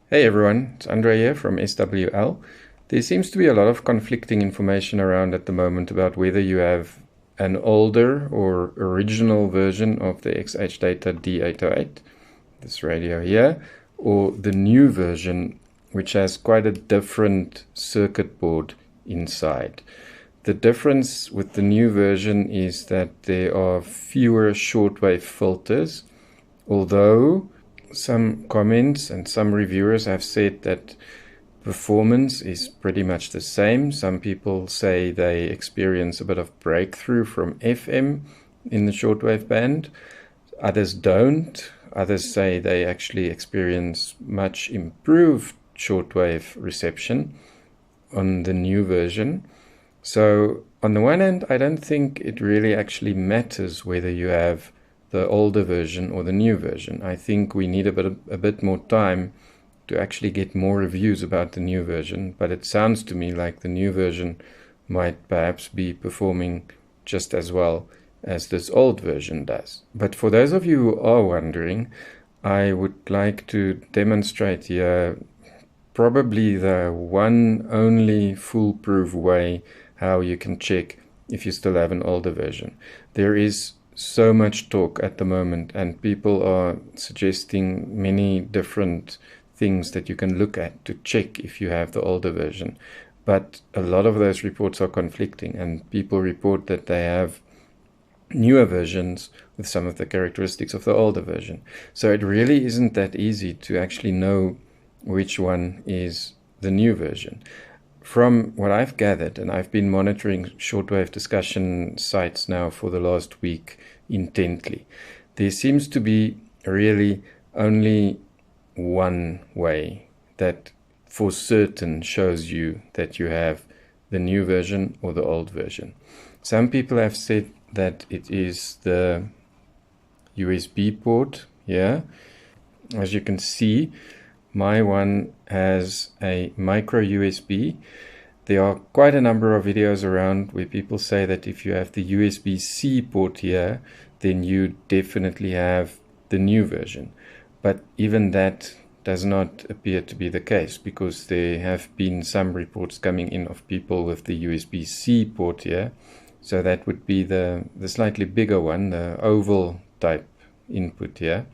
Hey everyone, it's Andre here from SWL. There seems to be a lot of conflicting information around at the moment about whether you have an older or original version of the XHDATA D-808, this radio here, or the new version, which has quite a different circuit board inside. The difference with the new version is that there are fewer shortwave filters, although some comments and some reviewers have said that performance is pretty much the same. Some people say they experience a bit of breakthrough from FM in the shortwave band. Others don't. Others say they actually experience much improved shortwave reception on the new version. So on the one hand, I don't think it really actually matters whether you have the older version or the new version. I think we need a bit more time to actually get more reviews about the new version, but it sounds to me like the new version might perhaps be performing just as well as this old version does. But for those of you who are wondering, I would like to demonstrate here probably the one only foolproof way how you can check if you still have an older version. There is so much talk at the moment, and people are suggesting many different things that you can look at to check if you have the older version. But a lot of those reports are conflicting, and people report that they have newer versions with some of the characteristics of the older version. So it really isn't that easy to actually know which one is the new version. From what I've gathered, and I've been monitoring shortwave discussion sites now for the last week intently, there seems to be really only one way that for certain shows you that you have the new version or the old version. Some people have said that it is the USB port here. As you can see, my one has a micro USB. There are quite a number of videos around where people say that if you have the USB-C port here, then you definitely have the new version. But even that does not appear to be the case, because there have been some reports coming in of people with the USB-C port here. So that would be the slightly bigger one, the oval type input here.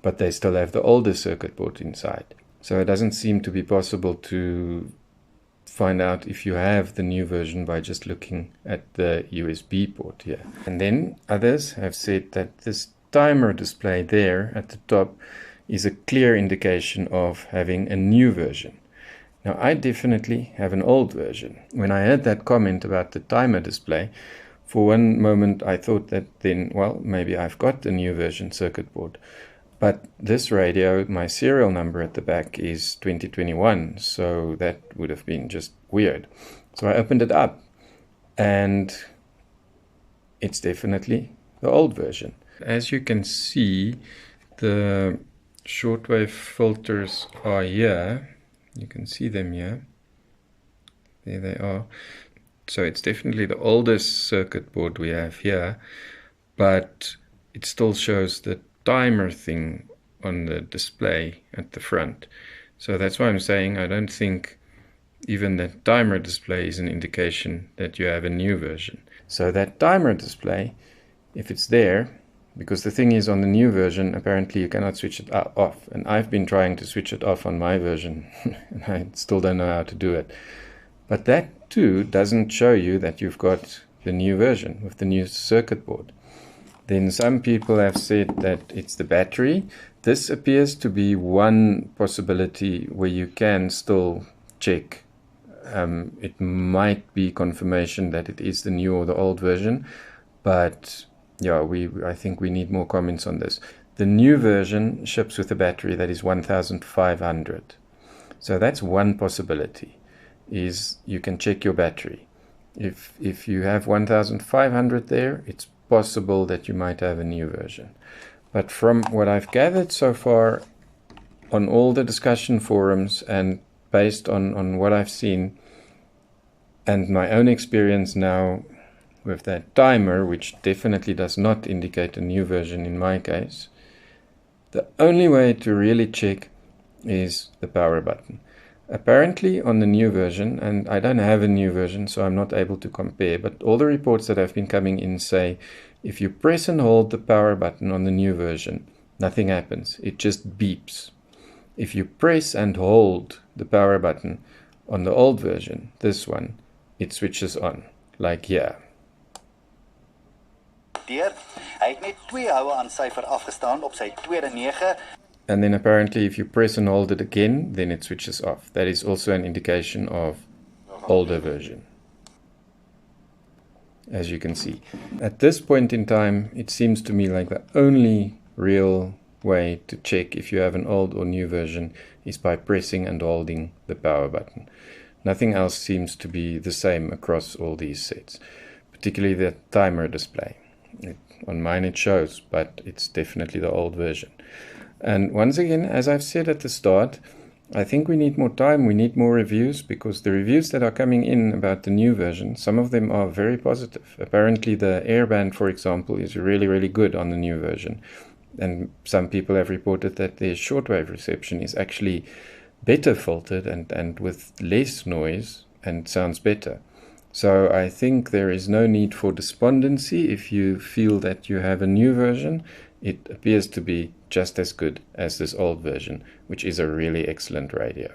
But they still have the older circuit board inside. So it doesn't seem to be possible to find out if you have the new version by just looking at the USB port here. And then others have said that this timer display there at the top is a clear indication of having a new version. Now, I definitely have an old version. When I heard that comment about the timer display, for one moment I thought that then, well, maybe I've got the new version circuit board. But this radio, my serial number at the back is 2021, so that would have been just weird. So I opened it up, and it's definitely the old version. As you can see, the shortwave filters are here. You can see them here. There they are. So it's definitely the oldest circuit board we have here, but it still shows the timer thing on the display at the front. So that's why I'm saying I don't think even that timer display is an indication that you have a new version. So that timer display, if it's there, because the thing is, on the new version apparently you cannot switch it off, and I've been trying to switch it off on my version and I still don't know how to do it. But that too doesn't show you that you've got the new version with the new circuit board. Then some people have said that it's the battery. This appears to be one possibility where you can still check. It might be confirmation that it is the new or the old version, but yeah, I think we need more comments on this. The new version ships with a battery that is 1500. So that's one possibility, is you can check your battery. If you have 1500 there, it's possible that you might have a new version. But from what I've gathered so far on all the discussion forums, and based on what I've seen and my own experience now with that timer, which definitely does not indicate a new version in my case, the only way to really check is the power button. Apparently on the new version, and I don't have a new version so I'm not able to compare, but all the reports that have been coming in say if you press and hold the power button on the new version, nothing happens, it just beeps. If you press and hold the power button on the old version, this one, it switches on, like here. Hy het net 2 houe aan syfer afgestaan op sy tweede 9. And then apparently if you press and hold it again, then it switches off. That is also an indication of older version, as you can see. At this point in time, it seems to me like the only real way to check if you have an old or new version is by pressing and holding the power button. Nothing else seems to be the same across all these sets, particularly the timer display. On mine it shows, but it's definitely the old version. And once again, as I've said at the start, I think we need more time, we need more reviews, because the reviews that are coming in about the new version, some of them are very positive. Apparently the airband, for example, is really, really good on the new version. And some people have reported that their shortwave reception is actually better filtered and with less noise and sounds better. So I think there is no need for despondency if you feel that you have a new version. It appears to be just as good as this old version, which is a really excellent radio.